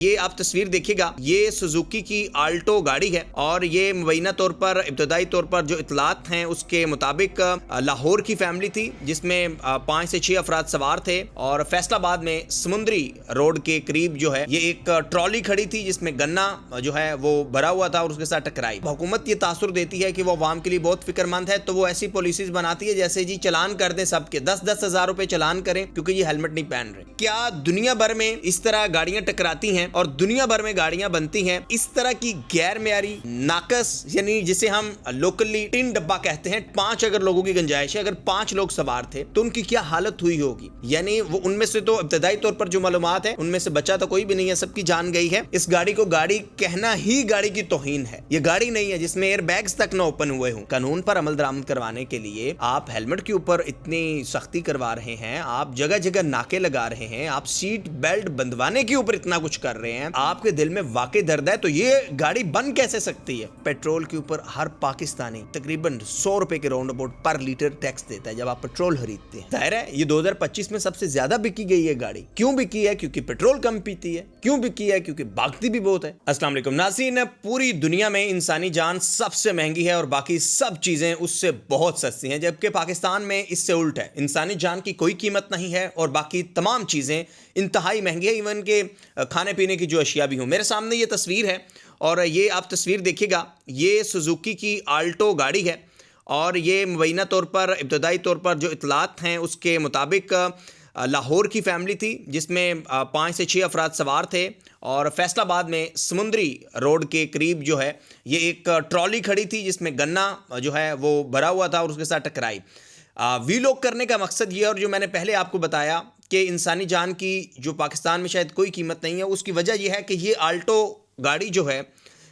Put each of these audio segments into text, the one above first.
یہ آپ تصویر دیکھیے گا، یہ سوزوکی کی آلٹو گاڑی ہے اور یہ مبینہ طور پر ابتدائی طور پر جو اطلاعات ہیں اس کے مطابق لاہور کی فیملی تھی جس میں 5 سے 6 افراد سوار تھے اور فیصل آباد میں سمندری روڈ کے قریب جو ہے یہ ایک ٹرالی کھڑی تھی جس میں گنا جو ہے وہ بھرا ہوا تھا اور اس کے ساتھ ٹکرائی۔ حکومت یہ تاثر دیتی ہے کہ وہ عوام کے لیے بہت فکر مند ہے تو وہ ایسی پالیسیز بناتی ہے جیسے جی چلان کر دیں سب کے 10-10 ہزار روپے چلان کریں کیونکہ یہ ہیلمٹ نہیں پہن رہے۔ کیا دنیا بھر میں اس طرح گاڑیاں ٹکراتی ہیں اور دنیا بھر میں گاڑیاں بنتی ہیں؟ اس طرح کی غیر معیاری ناقص یعنی جسے ہم لوکلی ٹن ڈبہ کہتے ہیں، 5 اگر لوگوں کی گنجائش ہے، اگر 5 لوگ سوار تھے تو ان کی کیا حالت ہوئی ہوگی؟ یعنی وہ ان میں سے تو ابتدائی طور پر جو معلومات ہیں ان میں سے بچا تو کوئی بھی نہیں ہے، سب کی جان گئی ہے۔ اس گاڑی کو گاڑی کہنا ہی گاڑی کی توہین ہے۔ یہ گاڑی نہیں ہے جس میں ایئر بیگز تک نہ اوپن ہوئے ہوں۔ قانون پر عمل درآمد کروانے کے لیے آپ ہیلمٹ کے اوپر اتنی سختی کروا رہے ہیں، آپ جگہ جگہ ناکے لگا رہے ہیں، آپ سیٹ بیلٹ بندوانے کے اوپر اتنا کچھ کر رہے ہیں، آپ کے دل میں واقع درد ہے تو یہ گاڑی بن کیسے سکتی ہے؟ پیٹرول کے اوپر ہر پاکستانی تقریباً 100 روپے کے round about per litre tax دیتا ہے جب آپ پیٹرول خریدتے ہیں۔ ظاہر ہے یہ 2025 میں سب سے زیادہ بکی گئی ہے گاڑی۔ کیوں بکی ہے؟ کیونکہ پیٹرول کم پیتی ہے۔ کیوں بکی ہے؟ کیونکہ بھاگتی بھی بہت ہے۔ السلام علیکم ناظرین، پوری دنیا میں انسانی جان سب سے مہنگی ہے اور باقی سب چیزیں اس سے بہت سستی ہیں، جبکہ پاکستان میں اس سے الٹ ہے، انسانی جان کی کوئی قیمت نہیں ہے اور باقی تمام چیزیں انتہائی مہنگی ہے، ایون کہ کھانے پینے کی جو اشیاء بھی ہوں۔ میرے سامنے یہ تصویر ہے اور یہ آپ تصویر دیکھیے گا، یہ سوزوکی کی آلٹو گاڑی ہے اور یہ مبینہ طور پر ابتدائی طور پر جو اطلاعات ہیں اس کے مطابق لاہور کی فیملی تھی جس میں 5 سے 6 افراد سوار تھے اور فیصل آباد میں سمندری روڈ کے قریب جو ہے یہ ایک ٹرالی کھڑی تھی جس میں گنا جو ہے وہ بھرا ہوا تھا اور اس کے ساتھ ٹکرائی۔ ویلوگ کرنے کا مقصد یہ، اور جو میں نے پہلے آپ کو بتایا کہ انسانی جان کی جو پاکستان میں شاید کوئی قیمت نہیں ہے، اس کی وجہ یہ ہے کہ یہ آلٹو گاڑی جو ہے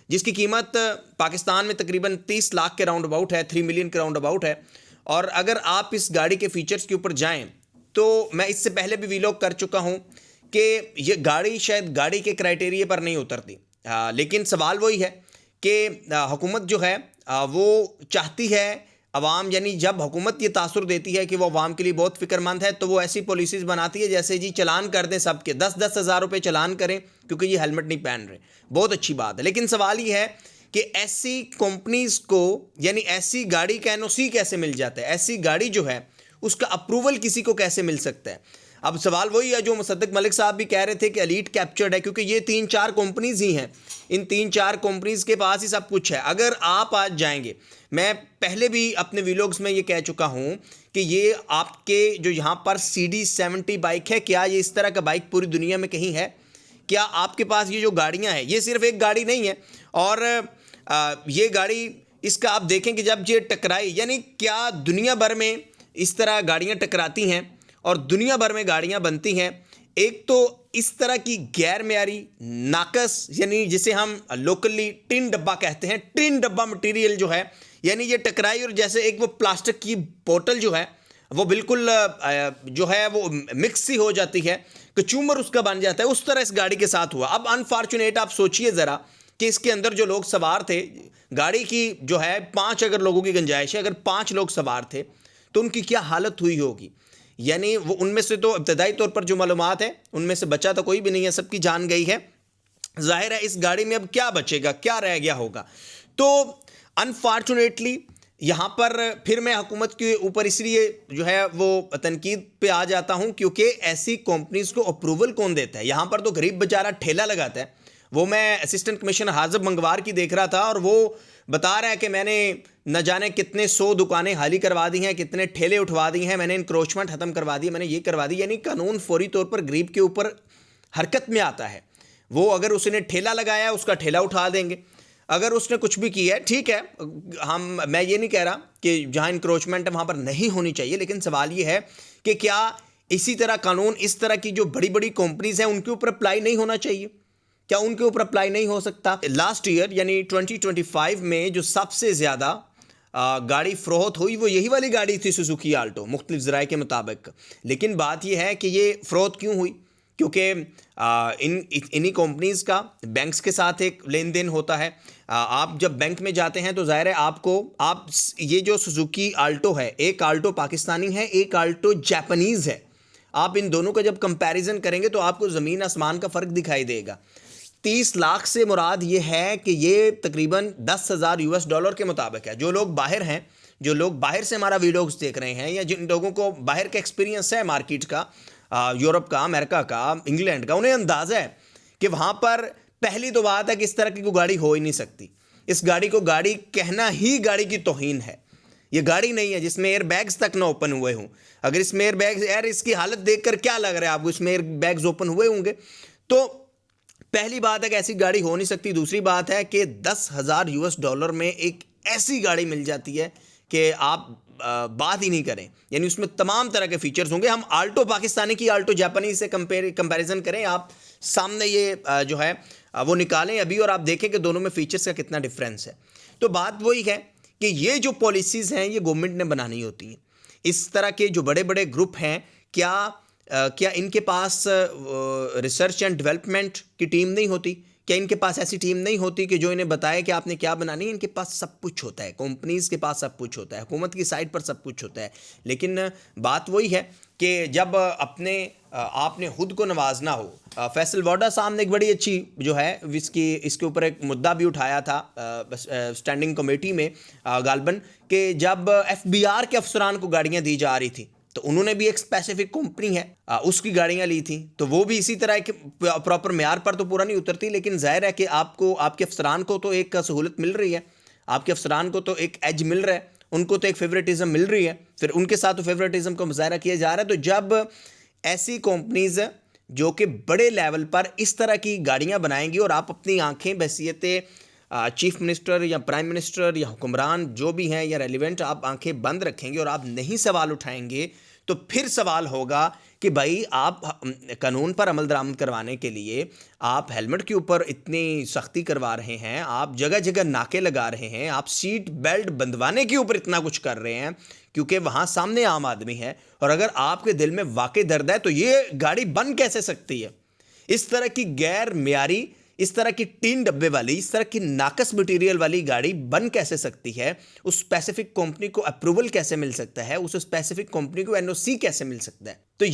جس کی قیمت پاکستان میں تقریباً 30 لاکھ کے راؤنڈ اباؤٹ ہے، 3 ملین کے راؤنڈ اباؤٹ ہے، اور اگر آپ اس گاڑی کے فیچرز کے اوپر جائیں تو میں اس سے پہلے بھی ویلوگ کر چکا ہوں کہ یہ گاڑی شاید گاڑی کے کرائٹیریے پر نہیں اترتی، لیکن سوال وہی ہے کہ حکومت جو ہے وہ چاہتی ہے عوام، یعنی جب حکومت یہ تاثر دیتی ہے کہ وہ عوام کے لیے بہت فکر مند ہے تو وہ ایسی پالیسیز بناتی ہے جیسے جی چلان کر دیں سب کے 10-10 ہزار روپے چلان کریں کیونکہ یہ ہیلمٹ نہیں پہن رہے۔ بہت اچھی بات ہے، لیکن سوال یہ ہے کہ ایسی کمپنیز کو یعنی ایسی گاڑی کا NOC کیسے مل جاتا ہے؟ ایسی گاڑی جو ہے اس کا اپروول کسی کو کیسے مل سکتا ہے؟ اب سوال وہی ہے جو مصدق ملک صاحب بھی کہہ رہے تھے کہ ایلیٹ کیپچرڈ ہے، کیونکہ یہ 3-4 کمپنیز ہی ہیں، ان 3-4 کمپنیز کے پاس ہی سب کچھ ہے۔ اگر آپ آج جائیں گے، میں پہلے بھی اپنے ویلوگز میں یہ کہہ چکا ہوں کہ یہ آپ کے جو یہاں پر CD70 بائک ہے، کیا یہ اس طرح کا بائک پوری دنیا میں کہیں ہے؟ کیا آپ کے پاس یہ جو گاڑیاں ہیں، یہ صرف ایک گاڑی نہیں ہے، اور یہ گاڑی اس کا آپ دیکھیں کہ جب یہ ٹکرائی، یعنی کیا دنیا بھر میں اس طرح گاڑیاں ٹکراتی ہیں اور دنیا بھر میں گاڑیاں بنتی ہیں؟ ایک تو اس طرح کی غیر معیاری ناقص یعنی جسے ہم لوکلی ٹن ڈبہ کہتے ہیں، ٹن ڈبہ مٹیریل جو ہے، یعنی یہ ٹکرائی اور جیسے ایک وہ پلاسٹک کی بوتل جو ہے وہ بالکل جو ہے وہ مکس سی ہو جاتی ہے، کچومر اس کا بن جاتا ہے، اس طرح اس گاڑی کے ساتھ ہوا۔ اب انفارچونیٹ آپ سوچئے ذرا کہ اس کے اندر جو لوگ سوار تھے، گاڑی کی جو ہے 5 اگر لوگوں کی گنجائش ہے، اگر 5 لوگ سوار تھے تو ان کی کیا حالت ہوئی ہوگی؟ یعنی وہ ان میں سے تو ابتدائی طور پر جو معلومات ہیں ان میں سے بچا تو کوئی بھی نہیں ہے، سب کی جان گئی ہے۔ ظاہر ہے اس گاڑی میں اب کیا بچے گا، کیا رہ گیا ہوگا؟ تو انفارچونیٹلی یہاں پر پھر میں حکومت کے اوپر اس لیے جو ہے وہ تنقید پہ آ جاتا ہوں کیونکہ ایسی کمپنیز کو اپروول کون دیتا ہے؟ یہاں پر تو غریب بیچارہ ٹھیلا لگاتا ہے۔ وہ میں اسسٹنٹ کمشنر حازم منگوار کی دیکھ رہا تھا اور وہ بتا رہا ہے کہ میں نے نہ جانے کتنے 100 دکانیں خالی کروا دی ہیں، کتنے ٹھیلے اٹھوا دی ہیں، میں نے انکروچمنٹ ختم کروا دی، میں نے یہ کروا دی۔ یعنی قانون فوری طور پر غریب کے اوپر حرکت میں آتا ہے۔ وہ اگر اس نے ٹھیلا لگایا ہے اس کا ٹھیلا اٹھا دیں گے، اگر اس نے کچھ بھی کیا ہے ٹھیک ہے، میں یہ نہیں کہہ رہا کہ جہاں انکروچمنٹ ہے وہاں پر نہیں ہونی چاہیے، لیکن سوال یہ ہے کہ کیا اسی طرح قانون اس طرح کی جو بڑی بڑی کمپنیز ہیں ان کے اوپر اپلائی نہیں ہونا چاہیے؟ کیا ان کے اوپر اپلائی نہیں ہو سکتا؟ لاسٹ ایئر یعنی 2025 میں جو سب سے زیادہ گاڑی فروخت ہوئی وہ یہی والی گاڑی تھی، سوزوکی آلٹو، مختلف ذرائع کے مطابق۔ لیکن بات یہ ہے کہ یہ فروخت کیوں ہوئی؟ کیونکہ انہی کمپنیز کا بینکس کے ساتھ ایک لین دین ہوتا ہے۔ آپ جب بینک میں جاتے ہیں تو ظاہر ہے آپ یہ جو سوزوکی آلٹو ہے، ایک آلٹو پاکستانی ہے، ایک آلٹو جاپنیز ہے، آپ ان دونوں کا جب کمپیریزن کریں گے تو آپ کو زمین آسمان کا فرق دکھائی دے گا۔ 30 لاکھ سے مراد یہ ہے کہ یہ تقریباً $10,000 کے مطابق ہے. جو لوگ باہر ہیں، جو لوگ باہر سے ہمارا ویڈیوز دیکھ رہے ہیں، یا جن لوگوں کو باہر کا ایکسپیرینس ہے مارکیٹ کا، یورپ کا، امریکہ کا، انگلینڈ کا، انہیں اندازہ ہے کہ وہاں پر پہلی تو بات ہے کہ اس طرح کی کوئی گاڑی ہو ہی نہیں سکتی. اس گاڑی کو گاڑی کہنا ہی گاڑی کی توہین ہے. یہ گاڑی نہیں ہے جس میں ایئر بیگز تک نہ اوپن ہوئے ہوں. اگر اس میں ایئر بیگز، یار اس کی حالت دیکھ کر کیا لگ رہا ہے آپ کو، اس میں ایئر بیگز اوپن ہوئے ہوں گے؟ تو پہلی بات ہے کہ ایسی گاڑی ہو نہیں سکتی. دوسری بات ہے کہ $10,000 میں ایک ایسی گاڑی مل جاتی ہے کہ آپ بات ہی نہیں کریں. یعنی اس میں تمام طرح کے فیچرز ہوں گے. ہم آلٹو پاکستانی کی آلٹو جاپانیز سے کمپیریزن کریں، آپ سامنے یہ جو ہے وہ نکالیں ابھی، اور آپ دیکھیں کہ دونوں میں فیچرز کا کتنا ڈفرینس ہے. تو بات وہی ہے کہ یہ جو پالیسیز ہیں یہ گورنمنٹ نے بنانی ہوتی ہیں. اس طرح کے جو بڑے بڑے گروپ ہیں، کیا ان کے پاس ریسرچ اینڈ ڈیولپمنٹ کی ٹیم نہیں ہوتی؟ کیا ان کے پاس ایسی ٹیم نہیں ہوتی کہ جو انہیں بتائے کہ آپ نے کیا بنانی ہے؟ ان کے پاس سب کچھ ہوتا ہے، کمپنیز کے پاس سب کچھ ہوتا ہے، حکومت کی سائٹ پر سب کچھ ہوتا ہے. لیکن بات وہی ہے کہ جب آپ نے خود کو نوازنا ہو. فیصل واڈا صاحب نے ایک بڑی اچھی جو ہے اس کے اوپر ایک مدعا بھی اٹھایا تھا اسٹینڈنگ کمیٹی میں غالباً، کہ جب FBR کے افسران کو گاڑیاں دی جا رہی تھی تو انہوں نے بھی ایک اسپیسیفک کمپنی ہے اس کی گاڑیاں لی تھیں، تو وہ بھی اسی طرح ایک پراپر معیار پر تو پورا نہیں اترتی. لیکن ظاہر ہے کہ آپ کے افسران کو تو ایک سہولت مل رہی ہے، آپ کے افسران کو تو ایک ایج مل رہا ہے، ان کو تو ایک فیوریٹزم مل رہی ہے، پھر ان کے ساتھ تو فیوریٹزم کا مظاہرہ کیا جا رہا ہے. تو جب ایسی کمپنیز جو کہ بڑے لیول پر اس طرح کی گاڑیاں بنائیں گی، اور آپ اپنی آنکھیں بحیثیت چیف منسٹر یا پرائم منسٹر یا حکمران جو بھی ہیں یا ریلیونٹ، آپ آنکھیں بند رکھیں گے اور آپ نہیں سوال اٹھائیں گے، تو پھر سوال ہوگا کہ بھائی آپ قانون پر عمل درآمد کروانے کے لیے آپ ہیلمٹ کے اوپر اتنی سختی کروا رہے ہیں، آپ جگہ جگہ ناکے لگا رہے ہیں، آپ سیٹ بیلٹ بندھوانے کے اوپر اتنا کچھ کر رہے ہیں، کیونکہ وہاں سامنے عام آدمی ہے، اور اگر آپ کے دل میں واقع درد ہے تو یہ گاڑی بن کیسے سکتی ہے؟ اس طرح کی غیر معیاری، اس طرح کی ٹین ڈبے والی، اس طرح کی ناقص مٹیریل والی گاڑی بن کیسے سکتی ہے؟ اس اسپیسیفک کمپنی کو اپروول کیسے مل سکتا ہے؟ اس اسپیسیفک کمپنی کو NOC کیسے مل سکتا ہے؟ تو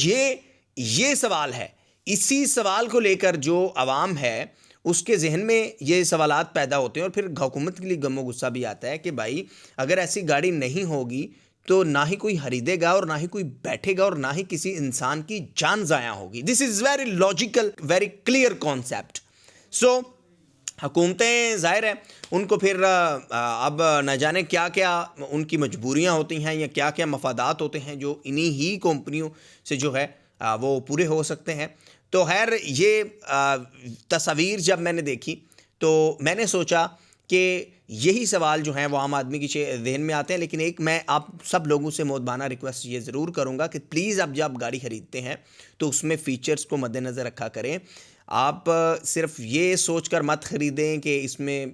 یہ سوال ہے. اسی سوال کو لے کر جو عوام ہے اس کے ذہن میں یہ سوالات پیدا ہوتے ہیں، اور پھر حکومت کے لیے غم و غصہ بھی آتا ہے کہ بھائی اگر ایسی گاڑی نہیں ہوگی تو نہ ہی کوئی خریدے گا، اور نہ ہی کوئی بیٹھے گا، اور نہ ہی کسی انسان کی جان ضائع ہوگی. This is very logical, very clear concept. So حکومتیں ظاہر ہے ان کو پھر اب نہ جانے کیا کیا ان کی مجبوریاں ہوتی ہیں یا کیا کیا مفادات ہوتے ہیں جو انہی ہی کمپنیوں سے جو ہے وہ پورے ہو سکتے ہیں. تو خیر یہ تصاویر جب میں نے دیکھی تو میں نے سوچا کہ یہی سوال جو ہیں وہ عام آدمی کی ذہن میں آتے ہیں. لیکن ایک میں آپ سب لوگوں سے مؤدبانہ ریکویسٹ یہ ضرور کروں گا کہ پلیز اب جب گاڑی خریدتے ہیں تو اس میں فیچرز کو مد نظر رکھا کریں. آپ صرف یہ سوچ کر مت خریدیں کہ اس میں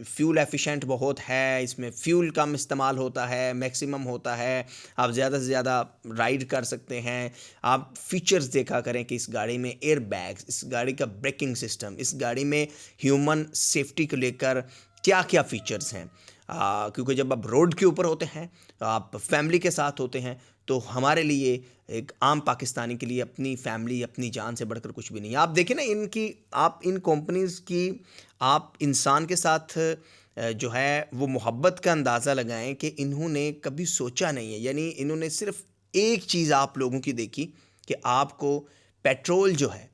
فیول ایفیشینٹ بہت ہے، اس میں فیول کم استعمال ہوتا ہے، میکسیمم ہوتا ہے، آپ زیادہ سے زیادہ رائڈ کر سکتے ہیں. آپ فیچرز دیکھا کریں کہ اس گاڑی میں ایئر بیگز، اس گاڑی کا بریکنگ سسٹم، اس گاڑی میں ہیومن سیفٹی کو لے کر کیا کیا فیچرز ہیں. کیونکہ جب آپ روڈ کے اوپر ہوتے ہیں، آپ فیملی کے ساتھ ہوتے ہیں، تو ہمارے لیے ایک عام پاکستانی کے لیے اپنی فیملی، اپنی جان سے بڑھ کر کچھ بھی نہیں ہے. آپ دیکھیں نا آپ ان کمپنیز کی آپ انسان کے ساتھ جو ہے وہ محبت کا اندازہ لگائیں کہ انہوں نے کبھی سوچا نہیں ہے. یعنی انہوں نے صرف ایک چیز آپ لوگوں کی دیکھی کہ آپ کو پیٹرول جو ہے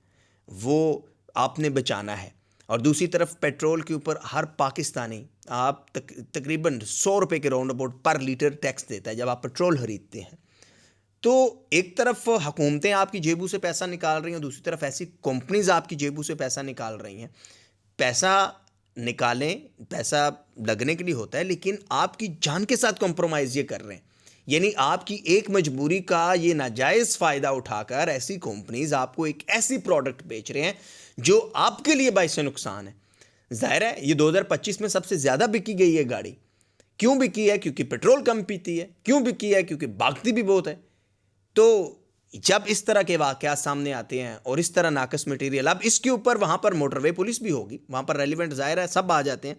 وہ آپ نے بچانا ہے، اور دوسری طرف پیٹرول کے اوپر ہر پاکستانی آپ تقریباً $100 کے round about per litre tax دیتا ہے جب آپ پیٹرول خریدتے ہیں. تو ایک طرف حکومتیں آپ کی جیبوں سے پیسہ نکال رہی ہیں، دوسری طرف ایسی کمپنیز آپ کی جیبوں سے پیسہ نکال رہی ہیں. پیسہ نکالیں، پیسہ لگنے کے لیے ہوتا ہے، لیکن آپ کی جان کے ساتھ کمپرومائز یہ کر رہے ہیں. یعنی آپ کی ایک مجبوری کا یہ ناجائز فائدہ اٹھا کر ایسی کمپنیز آپ کو ایک ایسی پروڈکٹ بیچ رہے ہیں جو آپ کے لیے باعث نقصان ہے. ظاہر ہے یہ 2025 میں سب سے زیادہ بکی گئی ہے گاڑی. کیوں بکی ہے؟ کیونکہ پیٹرول کم پیتی ہے. کیوں بکی ہے؟ کیونکہ بھاگتی بھی بہت ہے. تو جب اس طرح کے واقعات سامنے آتے ہیں اور اس طرح ناقص مٹیریل، اب اس کے اوپر وہاں پر موٹر وے پولیس بھی ہوگی، وہاں پر ریلیونٹ ظاہر ہے سب آ جاتے ہیں،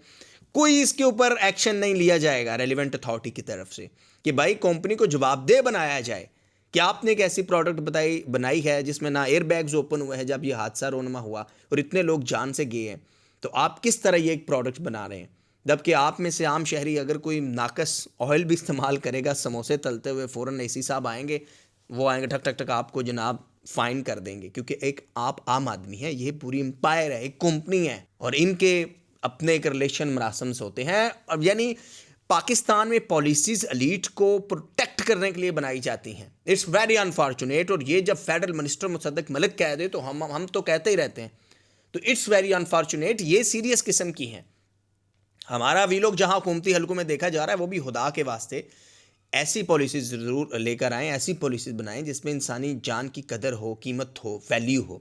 کوئی اس کے اوپر ایکشن نہیں لیا جائے گا ریلیونٹ اتھارٹی کی طرف سے کہ بھائی کمپنی کو جواب دہ بنایا جائے کیا آپ نے ایک ایسی پروڈکٹ بنائی ہے جس میں نہ ایئر بیگز اوپن ہوئے ہیں جب یہ حادثہ رونما ہوا اور اتنے لوگ جان سے گئے ہیں؟ تو آپ کس طرح یہ ایک پروڈکٹ بنا رہے ہیں؟ جبکہ آپ میں سے عام شہری اگر کوئی ناقص آئل بھی استعمال کرے گا سموسے تلتے ہوئے، فوراً اے سی صاحب آئیں گے، وہ آئیں گے ٹھک ٹھک ٹھک آپ کو جناب فائن کر دیں گے، کیونکہ ایک آپ عام آدمی ہیں، یہ پوری امپائر ہے، ایک کمپنی ہے، اور ان کے اپنے ایک ریلیشن مراسمس ہوتے ہیں. اب یعنی پاکستان میں پالیسیز ایلیٹ کو پروٹیکٹ کرنے کے لیے بنائی جاتی ہیں. It's very unfortunate. اور یہ جب فیڈرل منسٹر مصدق ملک کہہ دے تو ہم تو کہتے ہی رہتے ہیں. تو اٹس ویری انفارچونیٹ. یہ سیریس قسم کی ہیں. ہمارا وی لوگ جہاں حکومتی حلقوں میں دیکھا جا رہا ہے وہ بھی خدا کے واسطے ایسی پالیسیز ضرور لے کر آئیں، ایسی پالیسیز بنائیں جس میں انسانی جان کی قدر ہو، قیمت ہو، ویلیو ہو.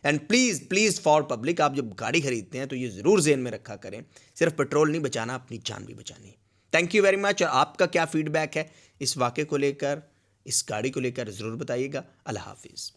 اینڈ پلیز فار پبلک، آپ جب گاڑی خریدتے ہیں تو یہ ضرور ذہن میں رکھا کریں، صرف پیٹرول نہیں بچانا، اپنی جان بھی بچانی ہے. Thank you very much. اور آپ کا کیا فیڈ بیک ہے اس واقعے کو لے کر، اس گاڑی کو لے کر، ضرور بتائیے گا. اللہ حافظ.